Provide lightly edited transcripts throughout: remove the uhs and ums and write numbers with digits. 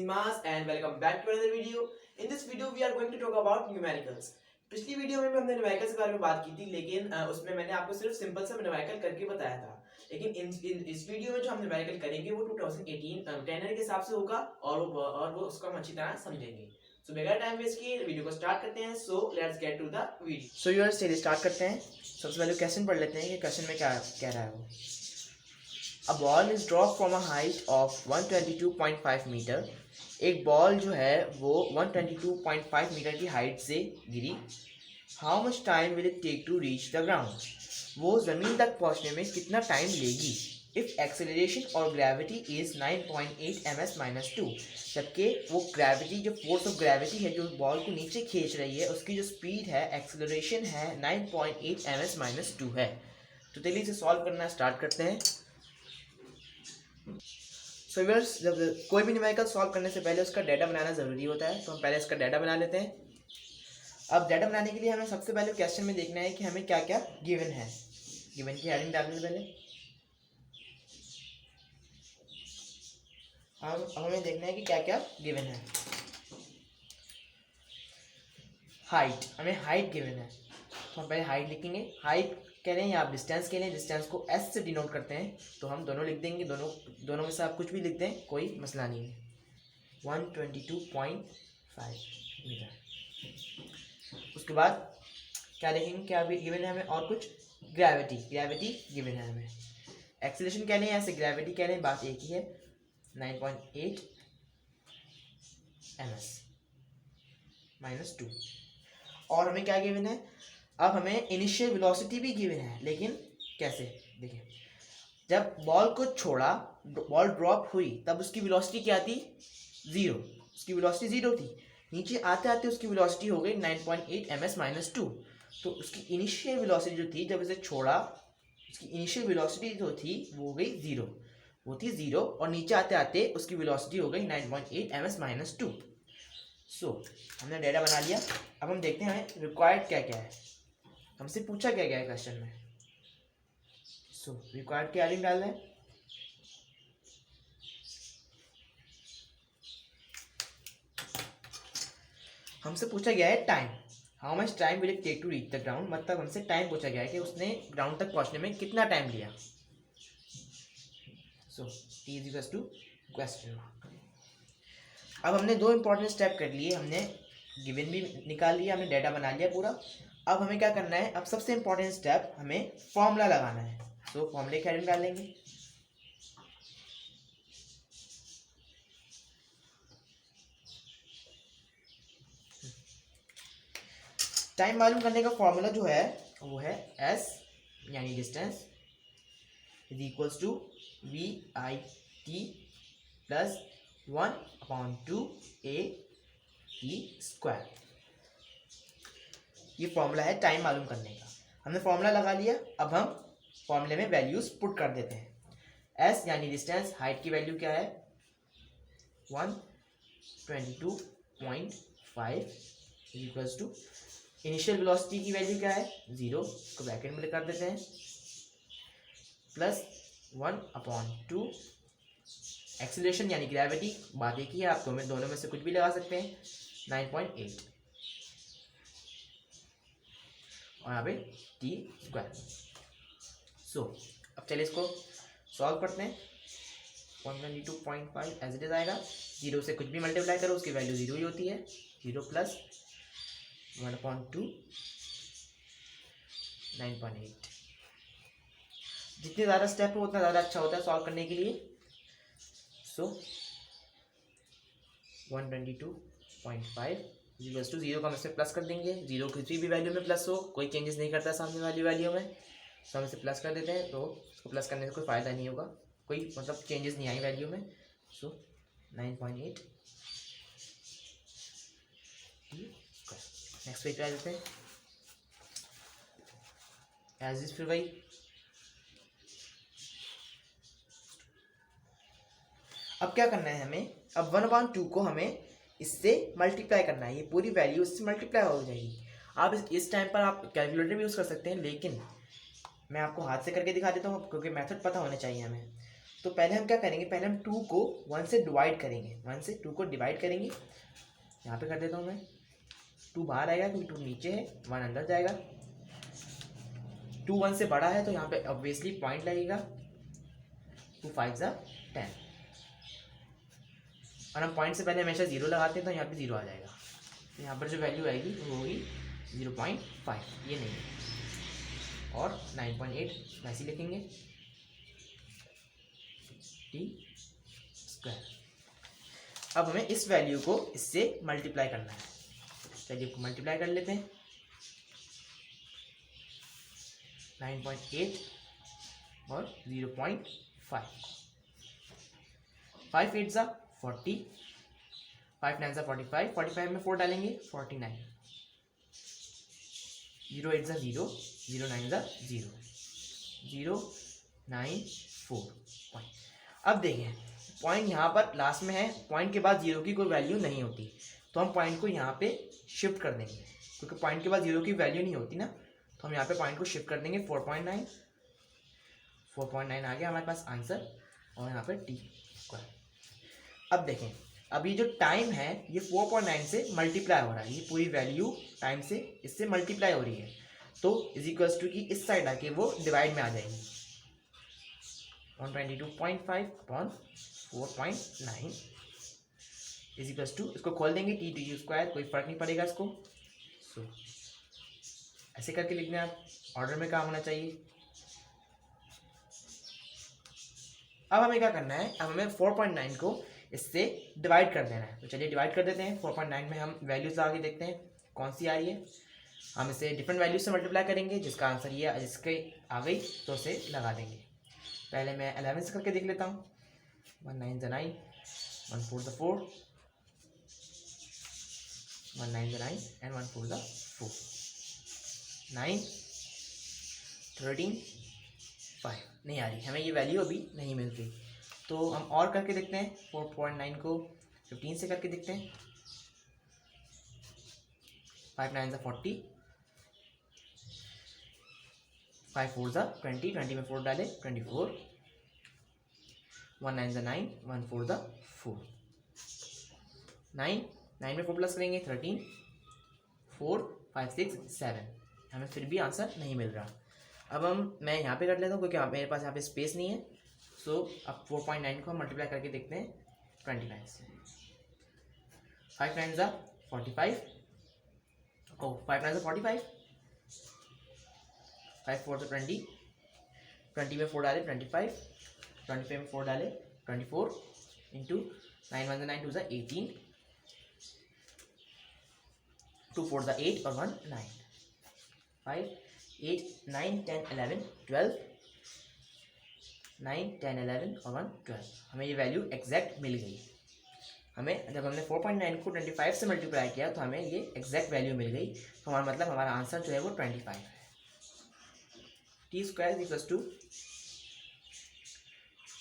Dimas and welcome back to another video. In this video we are going to talk about numericals. पिछली video में हमने numericals के बारे में बात की थी, लेकिन उसमें मैंने आपको सिर्फ सिंपल सा न्यूमेरिकल करके बताया था। लेकिन इस वीडियो में जो हम न्यूमेरिकल करेंगे वो 2018 टेनर के हिसाब से होगा और वो उसको हम अच्छी तरह समझेंगे। सो बगैर टाइम वेस्ट किए वीडियो को स्टार्ट करते हैं। So let's get to the video. So viewers चलिए स्टार्ट करते हैं। सबसे पहले क्वेश्चन पढ़ लेते हैं कि क्वेश्चन में क्या कह रहा है वो। A ball is dropped from a height of 122.5 मीटर। एक बॉल जो है वो 122.5 मीटर की हाइट से गिरी। How much time will it take to reach the ground? वो ज़मीन तक पहुंचने में कितना टाइम लेगी? If acceleration और gravity is 9.8 ms minus 2, जबकि वो ग्रेविटी जो फोर्स ऑफ ग्रेविटी है जो बॉल को नीचे खींच रही है उसकी जो स्पीड है एक्सेलरेशन है 9.8 ms minus 2 है। तो चलिए इसे सॉल्व करना स्टार्ट करते हैं। सो व्यूअर्स जब कोई भी न्यूमेरिकल सॉल्व करने से पहले उसका डाटा बनाना ज़रूरी होता है, तो हम पहले इसका डाटा बना लेते हैं। अब डाटा बनाने के लिए हमें सबसे पहले क्वेश्चन में देखना है कि हमें क्या क्या गिवन है। गिवन की हेडिंग डालने से पहले हमें देखना है कि क्या क्या गिवन है। हाइट, हमें हाइट गिवन है तो हम पहले हाइट लिखेंगे। हाइट कह रहे हैं या आप डिस्टेंस कह रहे हैं, डिस्टेंस को एस से डिनोट करते हैं तो हम दोनों लिख देंगे। दोनों में से आप कुछ भी लिख दें, कोई मसला नहीं है। 122.5 मीटर। उसके बाद क्या लिखेंगे, क्या भी गिवन है हमें और कुछ। ग्रेविटी गिवन है हमें। एक्सेलरेशन कह रहे हैं, ऐसे ग्रेविटी कह रहे हैं, बात एक ही है। 9.8 ms minus 2। और हमें क्या गिवन है, अब हमें इनिशियल वेलोसिटी भी गिवन है, लेकिन कैसे देखिए। जब बॉल को छोड़ा, बॉल ड्रॉप हुई, तब उसकी वेलोसिटी क्या थी, 0। उसकी वेलोसिटी 0 थी। नीचे आते आते उसकी वेलोसिटी हो गई 9.8 ms minus 2। तो उसकी इनिशियल वेलोसिटी जो थी, जब इसे छोड़ा उसकी इनिशियल वेलोसिटी जो थी वो हो गई 0। वो थी 0 और नीचे आते आते उसकी वेलोसिटी हो गई 9.8 ms minus 2। सो हमने डाटा बना लिया। अब हम देखते हैं रिक्वायर्ड क्या क्या है, हमसे पूछा क्या क्या है क्वेश्चन में। सो रिक्वायर्ड की हेडिंग डाल दें। हमसे पूछा गया है time. How much time will it take to reach the ground, मतलब हमसे टाइम पूछा गया है कि उसने ग्राउंड तक पहुंचने में कितना टाइम लिया। So T is equals to question mark. अब हमने दो इंपॉर्टेंट स्टेप कर लिए, हमने गिवन भी निकाल लिया, हमने डाटा बना लिया पूरा। अब हमें क्या करना है, अब सबसे इंपॉर्टेंट स्टेप हमें फॉर्मूला लगाना है। सो फॉर्मूले की हेडिंग डालेंगे। टाइम मालूम करने का फॉर्मूला जो है वो है s यानी distance is equals to V I T plus 1/2 a t square. ये फॉर्मूला है टाइम मालूम करने का। हमने फॉर्मूला लगा लिया। अब हम फॉर्मूले में वैल्यूज पुट कर देते हैं। s यानी डिस्टेंस, हाइट की वैल्यू क्या है 122.5 इक्वल्स टू इनिशियल वेलोसिटी की वैल्यू क्या है 0, को ब्रैकेट में कर देते हैं, प्लस 1/2 एक्सेलरेशन यानी ग्रेविटी, बात एक ही है, आप दोनों में से कुछ भी लगा सकते हैं, 9.8 और यहाँ पे टी स्क्वायर। सो अब चलिए इसको सॉल्व करते हैं। 122.5 एज इट इज आएगा। 0 से कुछ भी मल्टीप्लाई करो उसकी वैल्यू 0 ही होती है। 0 प्लस 1/2 9.8। जितने ज़्यादा स्टेप हो उतना ज़्यादा अच्छा होता है सॉल्व करने के लिए। सो 122.5 इक्वल्स टू 0 का हम इसमें प्लस कर देंगे। 0 किसी भी वैल्यू में प्लस हो, कोई चेंजेस नहीं करता सामने वाली वैल्यू में, तो हम इसे प्लस कर देते हैं। तो इसको प्लस करने से कोई फ़ायदा नहीं होगा, कोई मतलब चेंजेस नहीं आई वैल्यू में। सो 9.8 नेक्स्ट पेज पे आ जाते हैं। एज इज फिर वही अब क्या करना है हमें, अब 1/2 को हमें इससे मल्टीप्लाई करना है। ये पूरी वैल्यू इससे मल्टीप्लाई हो जाएगी। आप इस टाइम पर आप कैलकुलेटर भी यूज़ कर सकते हैं, लेकिन मैं आपको हाथ से करके दिखा देता हूँ क्योंकि मेथड पता होना चाहिए हमें। तो पहले हम क्या करेंगे, पहले हम 2 को 1 से डिवाइड करेंगे, 1 से 2 को डिवाइड करेंगे। यहाँ पे कर देता हूँ मैं, 2 बाहर आएगा क्योंकि 2 नीचे है, 1 अंदर जाएगा। 2 1 से बड़ा है तो यहाँ पे ऑब्वियसली पॉइंट लगेगा, 2 5 ज़ा 10, और हम पॉइंट से पहले हमेशा 0 लगाते हैं तो यहाँ पे 0 आ जाएगा। तो यहाँ पर जो वैल्यू आएगी वो होगी 0.5, ये नहीं है। और 9.8 वैसे ही लिखेंगे टी स्क्वायर। अब हमें इस वैल्यू को इससे मल्टीप्लाई करना है, चलिए को मल्टीप्लाई कर लेते हैं। 9.8 और 0.5, 5 8 ज़ा 40, 5 9 ज़ा 45, 45 में 4 डालेंगे 49, 0 8 ज़ा 0, 0 9 ज़ा 0, 0 9 4 पॉइंट। अब देखिए पॉइंट यहाँ पर लास्ट में है, पॉइंट के बाद 0 की कोई वैल्यू नहीं होती, तो हम पॉइंट को यहाँ पे शिफ्ट कर देंगे, क्योंकि पॉइंट के बाद 0 की वैल्यू नहीं होती ना, तो हम यहाँ पे पॉइंट को शिफ्ट कर देंगे। 4.9 आ गया हमारे पास आंसर, और यहाँ पे टी स्क्वायर। अब देखें, अब ये जो टाइम है ये 4.9 से मल्टीप्लाई हो रहा है, ये पूरी वैल्यू टाइम से इससे मल्टीप्लाई हो रही है, तो इज इक्वल्स टू की इस साइड आके वो डिवाइड में आ जाएगी। 122.5 अपॉन 4.9 इज इक्वल्स टू, इसको खोल देंगे टी टी स्क्वायर, कोई फर्क नहीं पड़ेगा इसको। सो ऐसे करके लिखना है, ऑर्डर में काम होना चाहिए। अब हमें क्या करना है, अब हमें 4.9 को इससे डिवाइड कर देना है, तो चलिए डिवाइड कर देते हैं। 4.9 में हम वैल्यूज लगा के देखते हैं कौन सी आ रही है। हम इसे डिफरेंट वैल्यूज से मल्टीप्लाई करेंगे, जिसका आंसर ये जिसके आ गई तो उसे लगा देंगे। पहले मैं 11 से करके देख लेता हूँ। 1 9 ज़ा 9, 1 4 ज़ा 4, 1 9 ज़ा 9 एंड 1 4 ज़ा 4, 9 13 5 नहीं आ रही, हमें ये वैल्यू अभी नहीं मिल रही, तो हम और करके देखते हैं। 4.9 को 15 से करके देखते हैं। 5 9 ज़ा 40, 5 4 ज़ा 20, 20 में 4 डाले 24, 1 9 ज़ा 9, 1 4 ज़ा 4, 9 9 में 4 प्लस करेंगे 13, 4 5 6 7, हमें फिर भी आंसर नहीं मिल रहा। अब मैं यहाँ पे कर लेता हूँ क्योंकि मेरे पास यहाँ पे स्पेस नहीं है। सो अब 4.9 को हम मल्टीप्लाई करके देखते हैं 29 से। 5 9 ज़ा 45, 5 9 ज़ा 45, 5 4 ज़ा 20, 20 में 4 डाले 25, 25 में 4 डाले 24, इंटू 9 1 ज़ा 9, 2 ज़ा 18, 2 4 ज़ा 8 और 1 9, 5 8 9 10 11 12, 9 10 11 और 1 12, हमें ये वैल्यू एग्जैक्ट मिल गई। हमें जब हमने 4.9 को 25 से मल्टीप्लाई किया तो हमें ये एग्जैक्ट वैल्यू मिल गई, तो हमारा मतलब हमारा आंसर जो है वो 25 है। T square equals to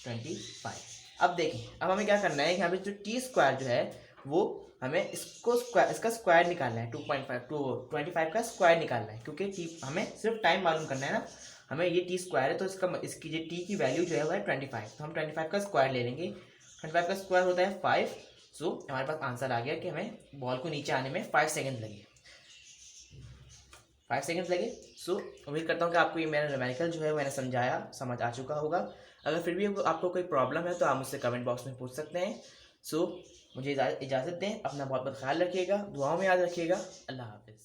25। अब देखिए, अब हमें क्या करना है, यहाँ पे जो टी स्क्वायर जो है वो हमें इसका स्क्वायर निकालना है। 2.5 टू 25 का स्क्वायर निकालना है, क्योंकि टी हमें सिर्फ टाइम मालूम करना है ना, हमें ये टी स्क्वायर है तो इसकी जो टी की वैल्यू जो है वो है 25, तो हम 25 का स्क्वायर ले लेंगे। 25 का स्क्वायर होता है 5, सो हमारे पास आंसर आ गया कि हमें बॉल को नीचे आने में 5 सेकेंड लगे, 5 सेकेंड्स लगे। सो उम्मीद करता हूँ कि आपको ये मेरा न्यूमेरिकल जो है मैंने समझ आ चुका होगा। अगर फिर भी आपको कोई प्रॉब्लम है तो आप मुझसे कमेंट बॉक्स में पूछ सकते हैं। सो मुझे इजाज़त दें, अपना बहुत बहुत ख्याल रखिएगा, दुआओं में याद रखिएगा। अल्लाह हाफिज़।